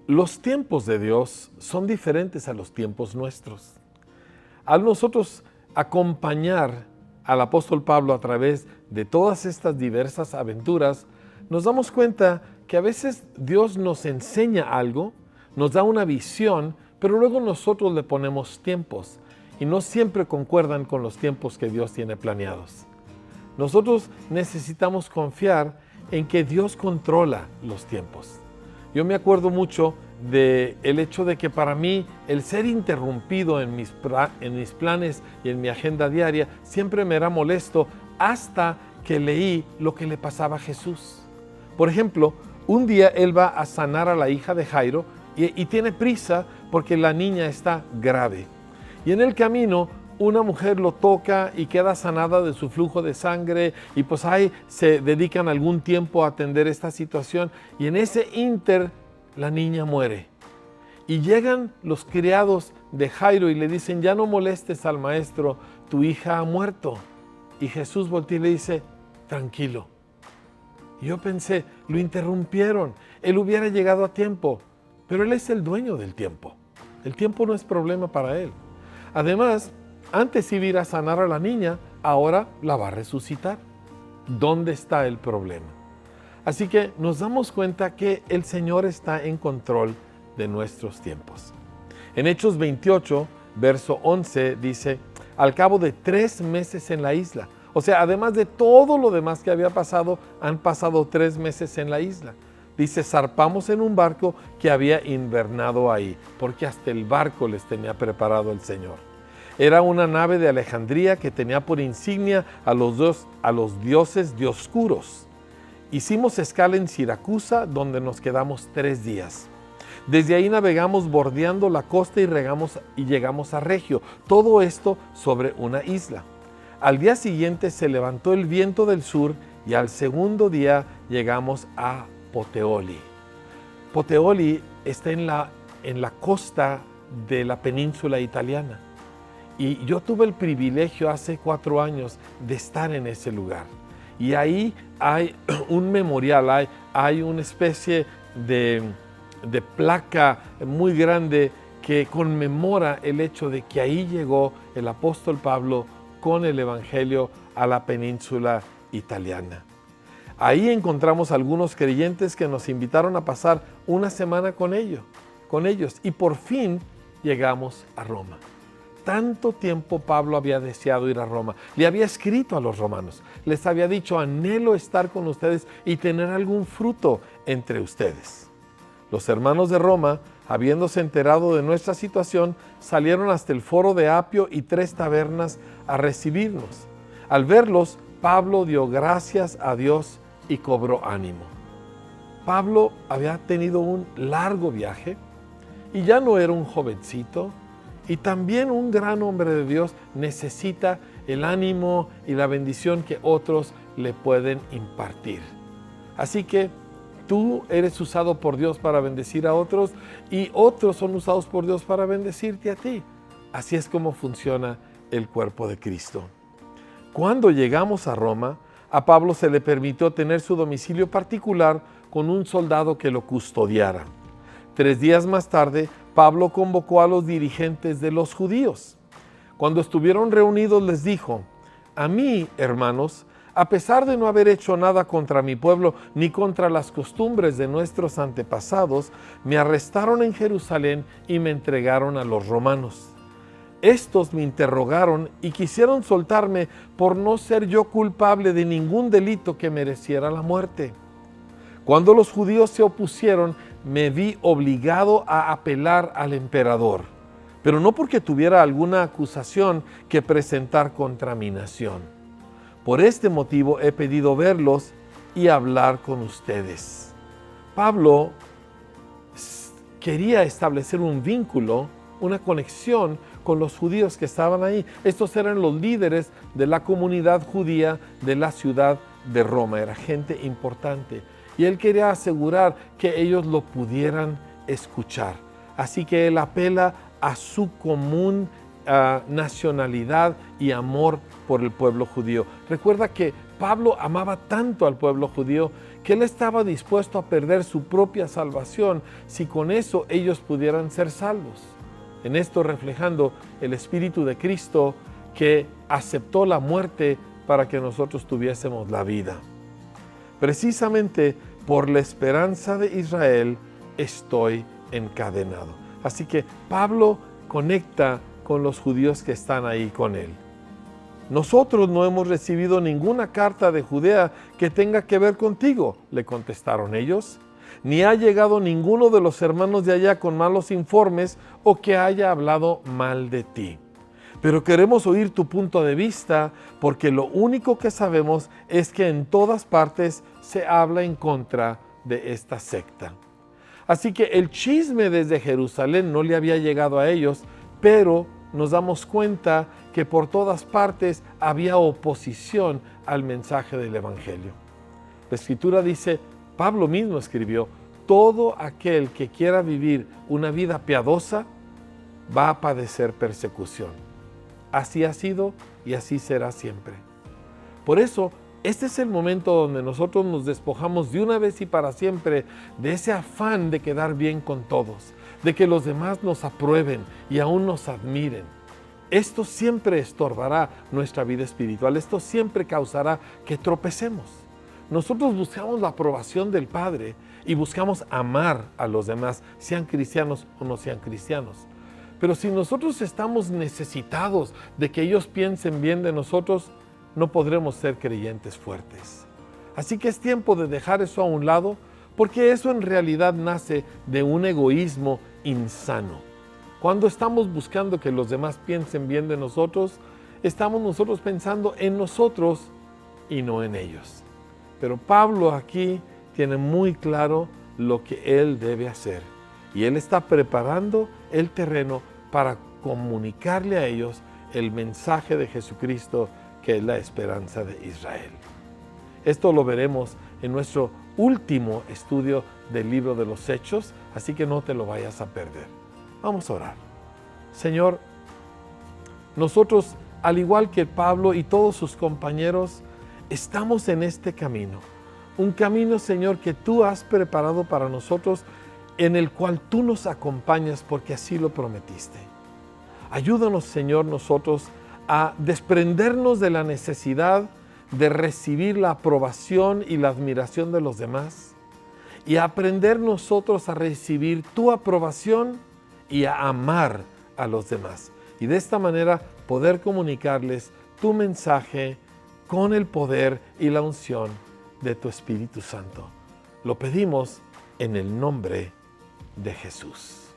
Los tiempos de Dios son diferentes a los tiempos nuestros. Al nosotros acompañar al apóstol Pablo a través de todas estas diversas aventuras, nos damos cuenta que a veces Dios nos enseña algo, nos da una visión, pero luego nosotros le ponemos tiempos y no siempre concuerdan con los tiempos que Dios tiene planeados. Nosotros necesitamos confiar en que Dios controla los tiempos. Yo me acuerdo mucho del hecho de que para mí el ser interrumpido en mis planes y en mi agenda diaria siempre me era molesto hasta que leí lo que le pasaba a Jesús. Por ejemplo, un día él va a sanar a la hija de Jairo y tiene prisa porque la niña está grave. Y en el camino una mujer lo toca y queda sanada de su flujo de sangre y pues ahí se dedican algún tiempo a atender esta situación y en ese ínter la niña muere. Y llegan los criados de Jairo y le dicen, ya no molestes al maestro, tu hija ha muerto. Y Jesús voltea y le dice, tranquilo. Y yo pensé, lo interrumpieron, él hubiera llegado a tiempo, pero él es el dueño del tiempo. El tiempo no es problema para él. Además, antes iba a ir a sanar a la niña, ahora la va a resucitar. ¿Dónde está el problema? Así que nos damos cuenta que el Señor está en control de nuestros tiempos. En Hechos 28, verso 11, dice, al cabo de 3 meses en la isla, o sea, además de todo lo demás que había pasado, han pasado 3 meses en la isla. Dice, zarpamos en un barco que había invernado ahí, porque hasta el barco les tenía preparado el Señor. Era una nave de Alejandría que tenía por insignia a los dioses dioscuros. Hicimos escala en Siracusa, donde nos quedamos 3 días. Desde ahí navegamos bordeando la costa y llegamos a Regio. Todo esto sobre una isla. Al día siguiente se levantó el viento del sur y al segundo día llegamos a Puteoli. Puteoli está en la costa de la península italiana. Y yo tuve el privilegio hace 4 años de estar en ese lugar. Y ahí hay un memorial, hay una especie de placa muy grande que conmemora el hecho de que ahí llegó el apóstol Pablo con el evangelio a la península italiana. Ahí encontramos algunos creyentes que nos invitaron a pasar una semana con ellos y por fin llegamos a Roma. Tanto tiempo Pablo había deseado ir a Roma. Le había escrito a los romanos. Les había dicho, anhelo estar con ustedes y tener algún fruto entre ustedes. Los hermanos de Roma, habiéndose enterado de nuestra situación, salieron hasta el foro de Apio y 3 tabernas a recibirnos. Al verlos, Pablo dio gracias a Dios y cobró ánimo. Pablo había tenido un largo viaje y ya no era un jovencito. Y también un gran hombre de Dios necesita el ánimo y la bendición que otros le pueden impartir. Así que tú eres usado por Dios para bendecir a otros y otros son usados por Dios para bendecirte a ti. Así es como funciona el cuerpo de Cristo. Cuando llegamos a Roma, a Pablo se le permitió tener su domicilio particular con un soldado que lo custodiara. 3 días más tarde, Pablo convocó a los dirigentes de los judíos. Cuando estuvieron reunidos les dijo, a mí, hermanos, a pesar de no haber hecho nada contra mi pueblo ni contra las costumbres de nuestros antepasados, me arrestaron en Jerusalén y me entregaron a los romanos. Estos me interrogaron y quisieron soltarme por no ser yo culpable de ningún delito que mereciera la muerte. Cuando los judíos se opusieron, me vi obligado a apelar al emperador, pero no porque tuviera alguna acusación que presentar contra mi nación. Por este motivo he pedido verlos y hablar con ustedes. Pablo quería establecer un vínculo, una conexión con los judíos que estaban ahí. Estos eran los líderes de la comunidad judía de la ciudad de Roma, era gente importante. Y él quería asegurar que ellos lo pudieran escuchar. Así que él apela a su común nacionalidad y amor por el pueblo judío. Recuerda que Pablo amaba tanto al pueblo judío que él estaba dispuesto a perder su propia salvación si con eso ellos pudieran ser salvos. En esto reflejando el Espíritu de Cristo que aceptó la muerte para que nosotros tuviésemos la vida. Precisamente por la esperanza de Israel estoy encadenado. Así que Pablo conecta con los judíos que están ahí con él. Nosotros no hemos recibido ninguna carta de Judea que tenga que ver contigo, le contestaron ellos, ni ha llegado ninguno de los hermanos de allá con malos informes o que haya hablado mal de ti. Pero queremos oír tu punto de vista porque lo único que sabemos es que en todas partes se habla en contra de esta secta. Así que el chisme desde Jerusalén no le había llegado a ellos, pero nos damos cuenta que por todas partes había oposición al mensaje del Evangelio. La Escritura dice, Pablo mismo escribió, todo aquel que quiera vivir una vida piadosa va a padecer persecución. Así ha sido y así será siempre. Por eso, este es el momento donde nosotros nos despojamos de una vez y para siempre de ese afán de quedar bien con todos, de que los demás nos aprueben y aún nos admiren. Esto siempre estorbará nuestra vida espiritual, esto siempre causará que tropecemos. Nosotros buscamos la aprobación del Padre y buscamos amar a los demás, sean cristianos o no sean cristianos. Pero si nosotros estamos necesitados de que ellos piensen bien de nosotros, no podremos ser creyentes fuertes. Así que es tiempo de dejar eso a un lado, porque eso en realidad nace de un egoísmo insano. Cuando estamos buscando que los demás piensen bien de nosotros, estamos nosotros pensando en nosotros y no en ellos. Pero Pablo aquí tiene muy claro lo que él debe hacer. Y él está preparando el terreno para comunicarle a ellos el mensaje de Jesucristo, que es la esperanza de Israel. Esto lo veremos en nuestro último estudio del libro de los Hechos, así que no te lo vayas a perder. Vamos a orar. Señor, nosotros, al igual que Pablo y todos sus compañeros, estamos en este camino. Un camino, Señor, que tú has preparado para nosotros, en el cual tú nos acompañas porque así lo prometiste. Ayúdanos, Señor, nosotros a desprendernos de la necesidad de recibir la aprobación y la admiración de los demás y a aprender nosotros a recibir tu aprobación y a amar a los demás. Y de esta manera poder comunicarles tu mensaje con el poder y la unción de tu Espíritu Santo. Lo pedimos en el nombre de Jesús.